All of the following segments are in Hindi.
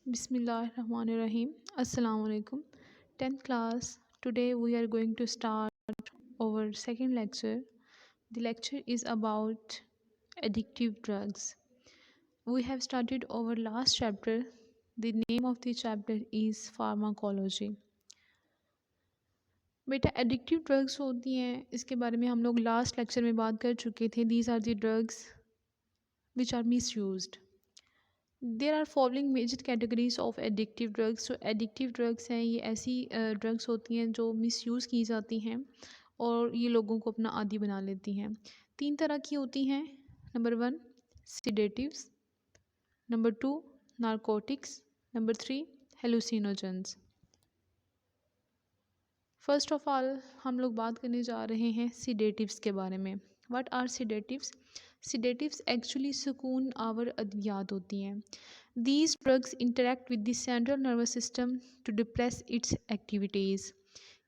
Bismillahirrahmanirrahim. Assalamu alaikum. 10th class. Today we are going to start our second lecture. The lecture is about addictive drugs. We have started our last chapter. The name of the chapter is pharmacology. बेटा एडिक्टिव ड्रग्स होती हैं इसके बारे में हम लोग लास्ट लेक्चर में बात कर चुके थे. These are the drugs which are misused. There are following major categories of addictive drugs. जो एडिक्टिव ड्रग्स हैं ये ऐसी ड्रग्स होती हैं जो मिसयूज़ की जाती हैं और ये लोगों को अपना आदी बना लेती हैं. 3 तरह की होती हैं. Number 1 sedatives, number 2 narcotics, number 3 hallucinogens. First of all हम लोग बात करने जा रहे हैं सिडेटिव्स के बारे में. What are sedatives? Sedatives actually सुकून आवर अद्वियात होती हैं. These drugs interact with the central nervous system to depress its activities.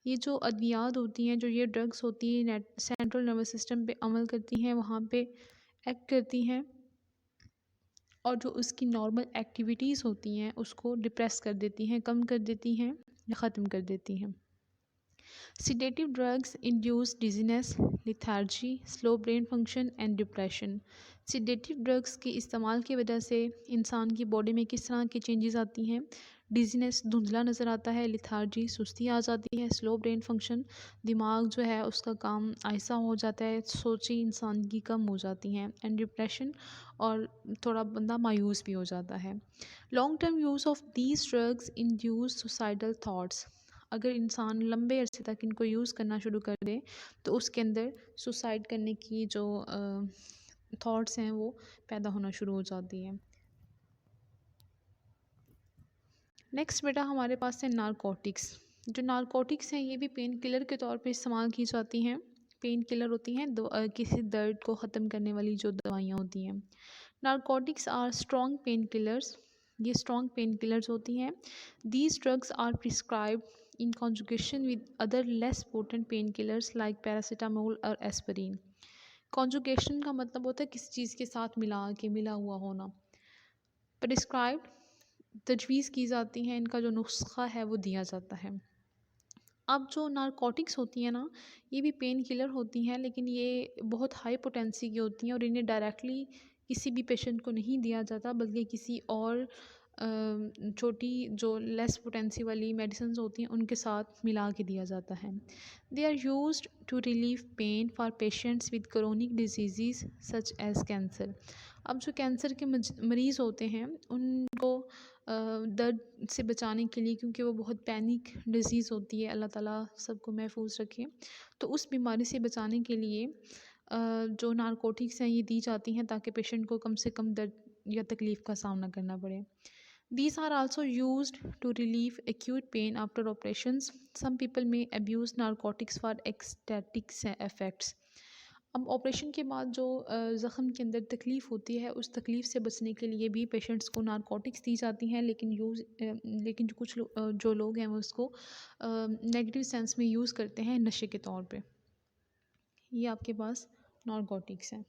ये जो अद्वियात होती हैं, जो ये ड्रग्स होती हैं, सेंट्रल नर्वस सिस्टम पे अमल करती हैं, वहाँ पे एक्ट करती हैं और जो उसकी नॉर्मल एक्टिविटीज़ होती हैं उसको डिप्रेस कर देती हैं, कम कर देती हैं या ख़त्म कर देती हैं. Sedative drugs induce dizziness, lethargy, slow brain function and depression. Sedative drugs के इस्तेमाल की वजह से इंसान की बॉडी में किस तरह की चेंजेस आती हैं? डिजीनेस, धुंधला नज़र आता है. लिथार्जी, सुस्ती आ जाती है. स्लो ब्रेन फंक्शन, दिमाग जो है उसका काम आहिस्ता हो जाता है. सोची इंसान की कम हो जाती हैं. एंड डिप्रेशन, और थोड़ा बंदा मायूस भी हो जाता है. Long term use of these drugs induce suicidal thoughts. अगर इंसान लंबे अरसे तक इनको यूज़ करना शुरू कर दे तो उसके अंदर सुसाइड करने की जो थॉट्स हैं वो पैदा होना शुरू हो जाती हैं. नेक्स्ट बेटा हमारे पास है नारकोटिक्स. जो नारकोटिक्स हैं ये भी पेन किलर के तौर पे इस्तेमाल की जाती हैं. पेन किलर होती हैं किसी दर्द को ख़त्म करने वाली जो दवाइयाँ होती हैं. Narcotics are strong pain killers. ये स्ट्रॉन्ग पेन किलर्स होती हैं. These drugs are prescribed in conjugation with other less potent painkillers like paracetamol और एस्पिरिन. conjugation का मतलब होता है किसी चीज़ के साथ मिला हुआ होना. प्रिस्क्राइब्ड, तजवीज़ की जाती हैं, इनका जो नुस्खा है वो दिया जाता है. अब जो नारकोटिक्स होती हैं ना, ये भी पेन किलर होती हैं लेकिन ये बहुत हाई पोटेंसी की होती हैं और इन्हें डायरेक्टली किसी भी पेशेंट को नहीं दिया जाता बल्कि किसी और छोटी जो लेस पोटेंसी वाली मेडिसिन होती हैं उनके साथ मिला के दिया जाता है. They are used to relieve pain for patients with chronic disease such as cancer. अब जो कैंसर के मरीज़ होते हैं उनको दर्द से बचाने के लिए, क्योंकि वो बहुत पैनिक डिजीज़ होती है, अल्लाह ताला सबको महफूज रखे, तो उस बीमारी से बचाने के लिए जो नारकोटिक्स हैं ये दी जाती हैं ताकि पेशेंट को कम से कम दर्द या तकलीफ़ का सामना करना पड़े. These are also used to relieve acute pain after operations. Some people may abuse narcotics for ecstatic effects. अब ऑपरेशन के बाद जो ज़ख़म के अंदर तकलीफ़ होती है उस तकलीफ़ से बचने के लिए भी पेशेंट्स को नारकोटिक्स दी जाती हैं, लेकिन जो लोग हैं वो उसको नेगेटिव सेंस में यूज़ करते हैं नशे के तौर पे. ये आपके पास नारकोटिक्स हैं.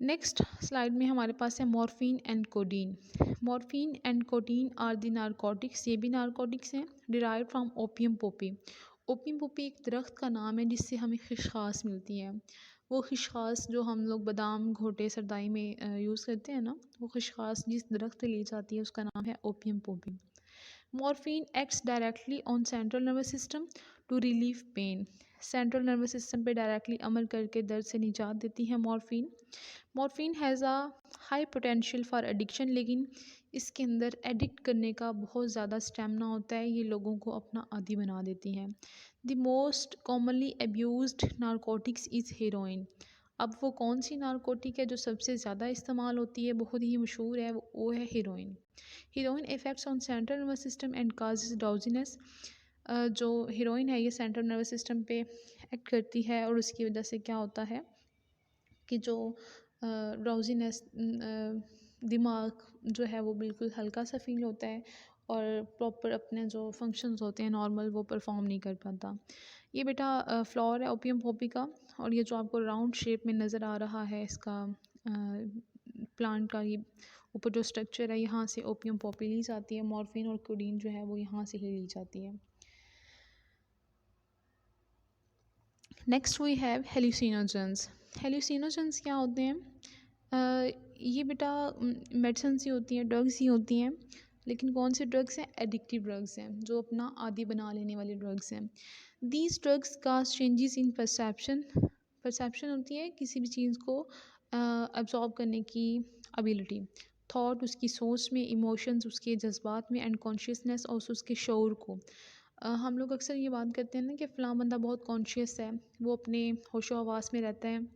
नेक्स्ट स्लाइड में हमारे पास है morphine and codeine. Morphine and codeine are the narcotics. ये भी नारकोटिक्स हैं. Derive from opium poppy. Opium poppy एक दरख्त का नाम है जिससे हमें खिशखास मिलती है. वो खिशखास जो हम लोग बादाम घोटे सरदाई में यूज़ करते हैं ना, वो खिशखास जिस दरख्त से ली जाती है उसका नाम है opium poppy. Morphine acts directly on central nervous system to relieve pain. Central nervous system पे डायरेक्टली अमल करके दर्द से निजात देती है morphine. Morphine has a high potential for addiction, लेकिन इसके अंदर एडिक्ट करने का बहुत ज़्यादा स्टेमिना होता है. ये लोगों को अपना आदी बना देती हैं. The most commonly abused narcotics is heroin. अब वो कौन सी नारकोटिक है जो सबसे ज़्यादा इस्तेमाल होती है, बहुत ही मशहूर है, वो है heroine. Heroine effects on central nervous system and causes drowsiness. जो हीरोइन है ये सेंट्रल नर्वस सिस्टम पे एक्ट करती है और उसकी वजह से क्या होता है कि जो ड्राउजीनेस, दिमाग जो है वो बिल्कुल हल्का सा फील होता है और प्रॉपर अपने जो फंक्शंस होते हैं नॉर्मल वो परफॉर्म नहीं कर पाता. ये बेटा फ्लावर है ओपियम पोपी का, और ये जो आपको राउंड शेप में नज़र आ रहा है इसका प्लांट का ये ऊपर जो स्ट्रक्चर है यहाँ से ओपियम पॉपी ली जाती है, मॉर्फिन और कोडीन जो है वो यहाँ से ही ली जाती है। Next we have hallucinogens. Hallucinogens क्या होते हैं? ये बेटा मेडिसिन ही होती हैं, ड्रग्स ही होती हैं, लेकिन कौन से ड्रग्स हैं? एडिक्टिव ड्रग्स हैं, जो अपना आदी बना लेने वाले ड्रग्स हैं। दीज ड्रग्स का चेंजेस इन परसेप्शन होती है किसी भी चीज़ को अब्जॉर्ब करने की एबिलिटी, थॉट उसकी सोच में, इमोशंस उसके जज्बात में, एंड कॉन्शियसनेस और उसके शऊर को। हम लोग अक्सर ये बात करते हैं ना कि फ़लाँ बंदा बहुत कॉन्शियस है, वो अपने होशो हवास में रहता है,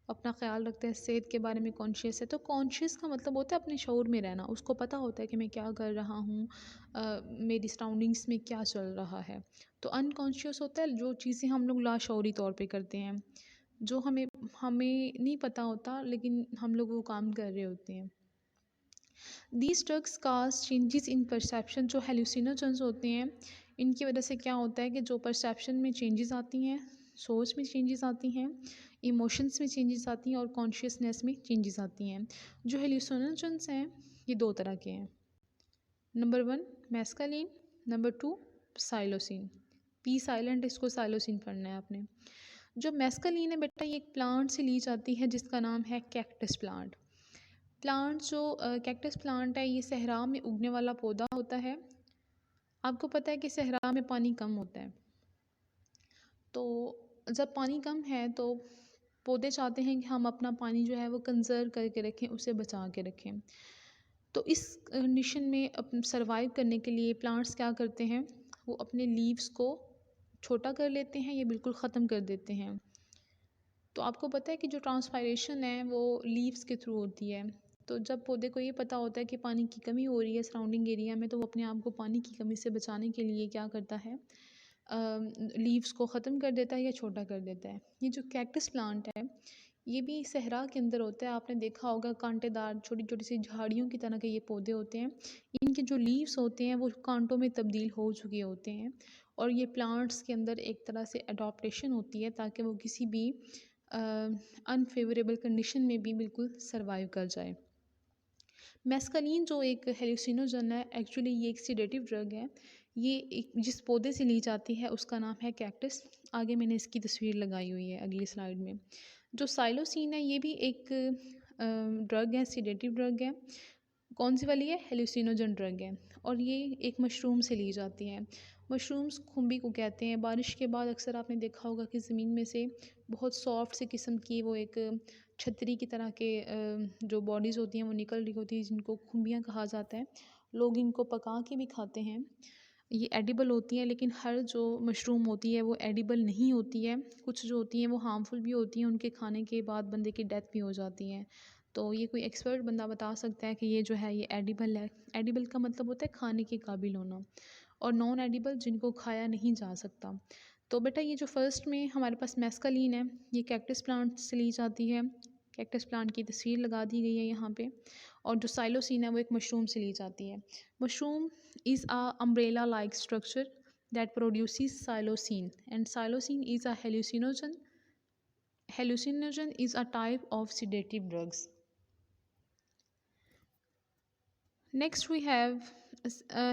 अपना ख्याल रखता है, सेहत के बारे में कॉन्शियस है। तो कॉन्शियस का मतलब होता है अपने शऊर में रहना, उसको पता होता है कि मैं क्या कर रहा हूँ, मेरी सराउंडिंग्स में क्या चल रहा है। तो अनकॉन्शियस होता है जो चीज़ें हम लोग लाशऊरी तौर पे करते हैं, जो हमें हमें नहीं पता होता, लेकिन हम लोग वो काम कर रहे होते हैं। These drugs cause changes in perception, जो हेल्यूसिनोजेंस होते हैं, इनकी वजह से क्या होता है कि जो परसेप्शन में चेंजेस आती हैं, सोच में चेंजेस आती हैं, इमोशंस में चेंजेस आती हैं और कॉन्शियसनेस में चेंजेस आती हैं। जो हेल्यूसिनोजेंस हैं ये दो तरह के हैं। Number 1 mescaline, number 2 psilocin. P silent, इसको साइलोसिन पढ़ना है आपने। जो मैस्कालीन है बेटा ये एक प्लांट से ली जाती है जिसका नाम है कैक्टस प्लांट। प्लांट जो कैक्टस प्लांट है ये सहरा में उगने वाला पौधा होता है। आपको पता है कि सहरा में पानी कम होता है, तो जब पानी कम है तो पौधे चाहते हैं कि हम अपना पानी जो है वो कंज़र्व करके रखें, उसे बचा के रखें। तो इस कंडीशन में अप सर्वाइव करने के लिए प्लांट्स क्या करते हैं, वो अपने लीव्स को छोटा कर लेते हैं, ये बिल्कुल ख़त्म कर देते हैं। तो आपको पता है कि जो ट्रांसपायरेशन है वो लीव्स के थ्रू होती है। तो जब पौधे को ये पता होता है कि पानी की कमी हो रही है सराउंडिंग एरिया में, तो वो अपने आप को पानी की कमी से बचाने के लिए क्या करता है, लीव्स को ख़त्म कर देता है या छोटा कर देता है। ये जो कैक्टस प्लांट है ये भी सहरा के अंदर होता है। आपने देखा होगा कांटेदार छोटी छोटी सी झाड़ियों की तरह के ये पौधे होते हैं। इनके जो लीव्स होते हैं वो कांटों में तब्दील हो चुके होते हैं, और ये प्लांट्स के अंदर एक तरह से अडॉप्टेशन होती है ताकि वो किसी भी अनफेवरेबल कंडीशन में भी बिल्कुल सर्वाइव कर जाए। मैस्कालीन जो एक हेल्यूसिनोजन है, एक्चुअली ये एक सीडेटिव ड्रग है। ये एक जिस पौधे से ली जाती है उसका नाम है कैक्टस। आगे मैंने इसकी तस्वीर लगाई हुई है अगली स्लाइड में। जो साइलोसिन है ये भी एक ड्रग है, सीडेटिव ड्रग है। कौन सी वाली है? हेल्यूसिनोजन ड्रग है, और ये एक मशरूम से ली जाती है। मशरूम्स खुम्बी को कहते हैं। बारिश के बाद अक्सर आपने देखा होगा कि ज़मीन में से बहुत सॉफ्ट से किस्म की वो एक छतरी की तरह के जो बॉडीज़ होती हैं वो निकल रही होती है, जिनको खुम्बियाँ कहा जाता है। लोग इनको पका के भी खाते हैं। ये एडिबल होती हैं, लेकिन हर जो मशरूम होती है वो एडिबल नहीं होती है। कुछ जो होती हैं वो हार्मफुल भी होती हैं, उनके खाने के बाद बंदे की डेथ भी हो जाती है। तो ये कोई एक्सपर्ट बंदा बता सकता है कि ये जो है ये एडिबल है। एडिबल का मतलब होता है खाने के काबिल होना, और नॉन एडिबल जिनको खाया नहीं जा सकता। तो बेटा ये जो फर्स्ट में हमारे पास मैस्कालीन है ये कैक्टस प्लांट से ली जाती है। कैक्टस प्लांट की तस्वीर लगा दी गई है यहाँ पे। और जो साइलोसिन है वो एक मशरूम से ली जाती है। Mushroom is a umbrella like structure that produces psilocin, and psilocin is a hallucinogen. Hallucinogen is a type of sedative drugs. Next we have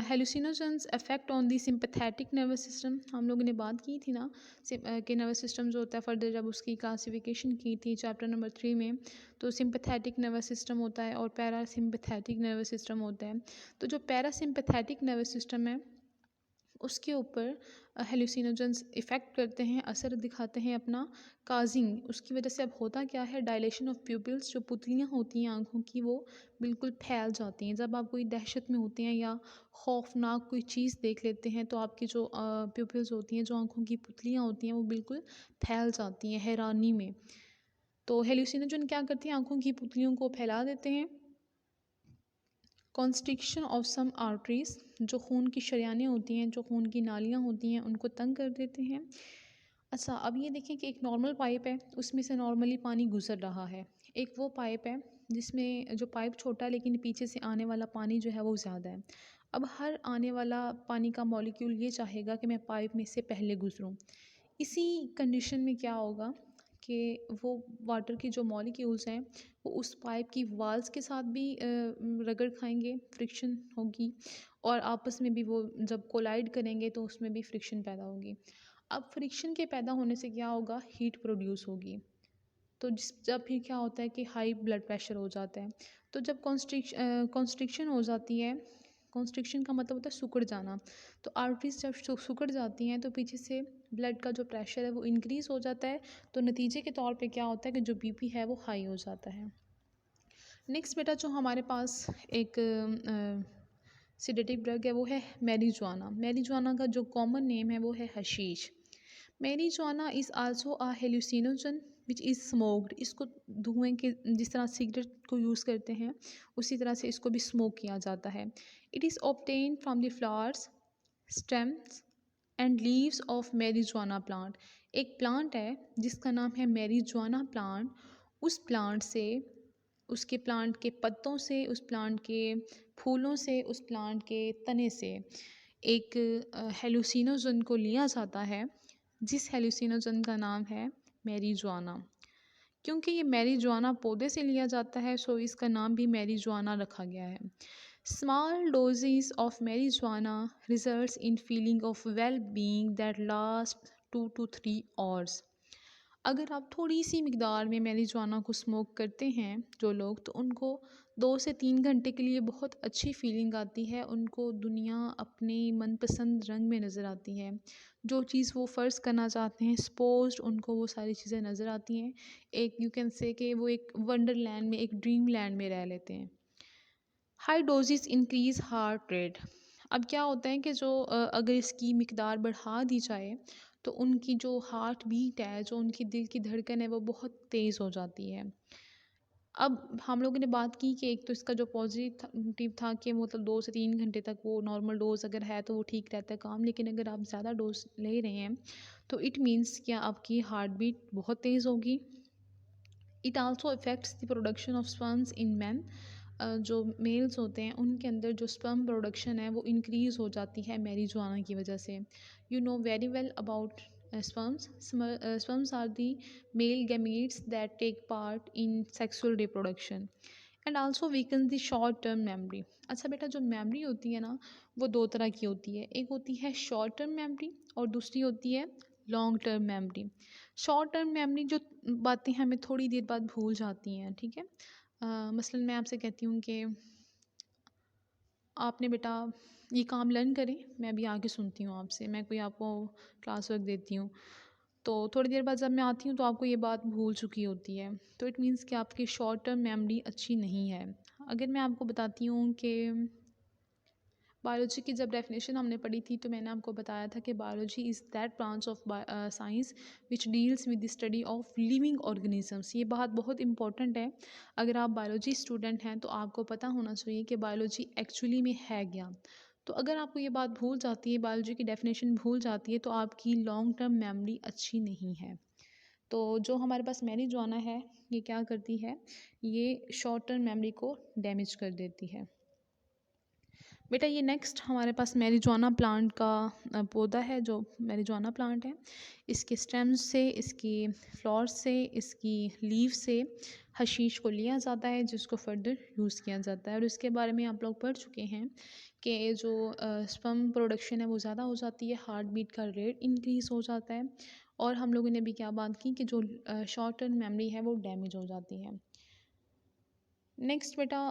hallucinogens effect on the sympathetic nervous system. हम लोगों ने बात की थी ना कि नर्वस सिस्टम जो होता है फर्दर जब उसकी क्लासिफिकेशन की थी चैप्टर नंबर 3 में, तो सिंपैथेटिक नर्वस सिस्टम होता है और पैरासिम्पैथेटिक नर्वस सिस्टम होता है। तो जो पैरासिम्पैथेटिक नर्वस सिस्टम है उसके ऊपर हेल्यूसिनोजेंस इफ़ेक्ट करते हैं, असर दिखाते हैं अपना, काजिंग उसकी वजह से अब होता क्या है, डायलेशन ऑफ प्यूपिल्स, जो पुतलियाँ होती हैं आँखों की वो बिल्कुल फैल जाती हैं। जब आप कोई दहशत में होते हैं या खौफनाक कोई चीज़ देख लेते हैं तो आपकी जो प्यूपिल्स होती हैं, जो आँखों की पुतलियाँ होती हैं वो बिल्कुल फैल जाती हैं हैरानी में। तो हेल्यूसिनोजन क्या करते हैं, आँखों की पुतलियों को फैला देते हैं। कॉन्स्ट्रिक्शन ऑफ सम आर्टरीज, जो खून की शरियानें होती हैं, जो खून की नालियाँ होती हैं उनको तंग कर देते हैं। अच्छा अब ये देखें कि एक नॉर्मल पाइप है उसमें से नॉर्मली पानी गुजर रहा है। एक वो पाइप है जिसमें जो पाइप छोटा है लेकिन पीछे से आने वाला पानी जो है वो ज़्यादा है। अब हर आने वाला पानी का मॉलिक्यूल ये चाहेगा कि मैं पाइप में से पहले गुजरूँ। इसी कंडीशन में क्या होगा कि वो वाटर की जो मॉलिक्यूल्स हैं वो उस पाइप की वाल्स के साथ भी रगड़ खाएंगे, फ्रिक्शन होगी, और आपस में भी वो जब कोलाइड करेंगे तो उसमें भी फ्रिक्शन पैदा होगी। अब फ्रिक्शन के पैदा होने से क्या होगा, हीट प्रोड्यूस होगी। तो जब फिर क्या होता है कि हाई ब्लड प्रेशर हो जाता है। तो जब कॉन्स्ट्रिक्शन हो जाती है, कॉन्स्ट्रिक्शन का मतलब होता है सिकुड़ जाना। तो आर्टरीज जब सिकुड़ जाती हैं तो पीछे से ब्लड का जो प्रेशर है वो इंक्रीज़ हो जाता है। तो नतीजे के तौर पे क्या होता है कि जो बीपी है वो हाई हो जाता है। नेक्स्ट बेटा जो हमारे पास एक सिडेटिव ड्रग है वो है मैरिजुआना। मैरिजुआना का जो कॉमन नेम है वो है hashish. Marijuana is also a hallucinogen which is smoked. इसको धुएं के जिस तरह सिगरेट को यूज़ करते हैं उसी तरह से इसको भी स्मोक किया जाता है। It is obtain from the flowers, stems and leaves of marijuana plant. एक प्लांट है जिसका नाम है मैरिजुआना प्लांट। उस प्लांट से, उसके प्लांट के पत्तों से, उस प्लांट के फूलों से, उस प्लांट के तने से एक हेलुसिनोजन को लिया जाता है, जिस हेलुसिनोजन का नाम है मैरिजुआना। क्योंकि ये मैरिजुआना पौधे से लिया जाता है सो इसका नाम भी मैरिजुआना रखा गया है। Small doses of marijuana results in feeling of well being that last 2 to 3 hours। अगर आप थोड़ी सी मिकदार में मैरिजुआना को स्मोक करते हैं जो लोग, तो उनको 2 से 3 घंटे के लिए बहुत अच्छी फीलिंग आती है। उनको दुनिया अपने मनपसंद रंग में नज़र आती है। जो चीज़ वो फ़र्ज़ करना चाहते हैं सपोज़ उनको वो सारी चीज़ें नज़र आती हैं। एक यू कैन से कि वो एक वंडरलैंड में, एक ड्रीम लैंड में रह लेते हैं। High doses increase heart rate. अब क्या होता है कि जो अगर इसकी मिकदार बढ़ा दी जाए तो उनकी जो हार्ट बीट है, जो उनकी दिल की धड़कन है वो बहुत तेज़ हो जाती है। अब हम लोगों ने बात की कि एक तो इसका जो पॉजिटिव था कि मतलब 2 से 3 घंटे तक वो नॉर्मल डोज अगर है तो वो ठीक रहता है काम। लेकिन अगर आप ज़्यादा डोज ले रहे हैं तो इट मीन्स क्या आपकी हार्ट बीट बहुत तेज़ होगी। It also affects the production of sperms in man. जो मेल्स होते हैं उनके अंदर जो स्पर्म प्रोडक्शन है वो इंक्रीज़ हो जाती है मैरिजुआना की वजह से। You know very well about sperms. Sperms are the male gametes that take part in sexual reproduction and also weaken the short term memory. अच्छा बेटा, जो मेमोरी होती है ना वो दो तरह की होती है। एक होती है शॉर्ट टर्म मेमोरी और दूसरी होती है long term memory. Short term memory जो बातें हमें थोड़ी देर बाद भूल जाती हैं, ठीक है। मसलन मैं आपसे कहती हूँ कि आपने बेटा ये काम लर्न करें, मैं अभी आके सुनती हूँ आपसे, मैं कोई आपको क्लास वर्क देती हूँ, तो थोड़ी देर बाद जब मैं आती हूँ तो आपको ये बात भूल चुकी होती है। तो इट मीन्स कि आपकी शॉर्ट टर्म मेमोरी अच्छी नहीं है। अगर मैं आपको बताती हूँ कि बायोलॉजी की जब डेफिनेशन हमने पढ़ी थी तो मैंने आपको बताया था कि biology is that branch of science which deals with the study of living organisms. ये बात बहुत इंपॉर्टेंट है। अगर आप बायोलॉजी स्टूडेंट हैं तो आपको पता होना चाहिए कि बायोलॉजी एक्चुअली में है क्या। तो अगर आपको ये बात भूल जाती है, बायोलॉजी की डेफिनेशन भूल जाती है, तो आपकी लॉन्ग टर्म मेमोरी अच्छी नहीं है। तो जो हमारे पास मैरिजुआना है ये क्या करती है, ये शॉर्ट टर्म मेमोरी को डैमेज कर देती है। बेटा ये नेक्स्ट हमारे पास मैरिजुआना प्लांट का पौधा है, जो मैरिजुआना प्लांट है। इसके स्टेम्स से, इसकी फ्लावर्स से, इसकी लीव से हशीश को लिया जाता है जिसको फर्दर यूज़ किया जाता है। और इसके बारे में आप लोग पढ़ चुके हैं कि जो स्पर्म प्रोडक्शन है वो ज़्यादा हो जाती है, हार्ट बीट का रेट इंक्रीज़ हो जाता है। और हम लोगों ने भी क्या बात की कि जो शॉर्ट टर्म मेमोरी है वो डैमेज हो जाती है। नेक्स्ट बेटा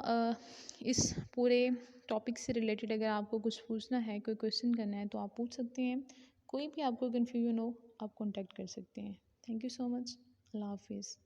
इस पूरे टॉपिक से रिलेटेड अगर आपको कुछ पूछना है, कोई क्वेश्चन करना है तो आप पूछ सकते हैं। कोई भी आपको कन्फ्यूजन हो आप कॉन्टैक्ट कर सकते हैं। Thank you so much. अल्लाह हाफिज़।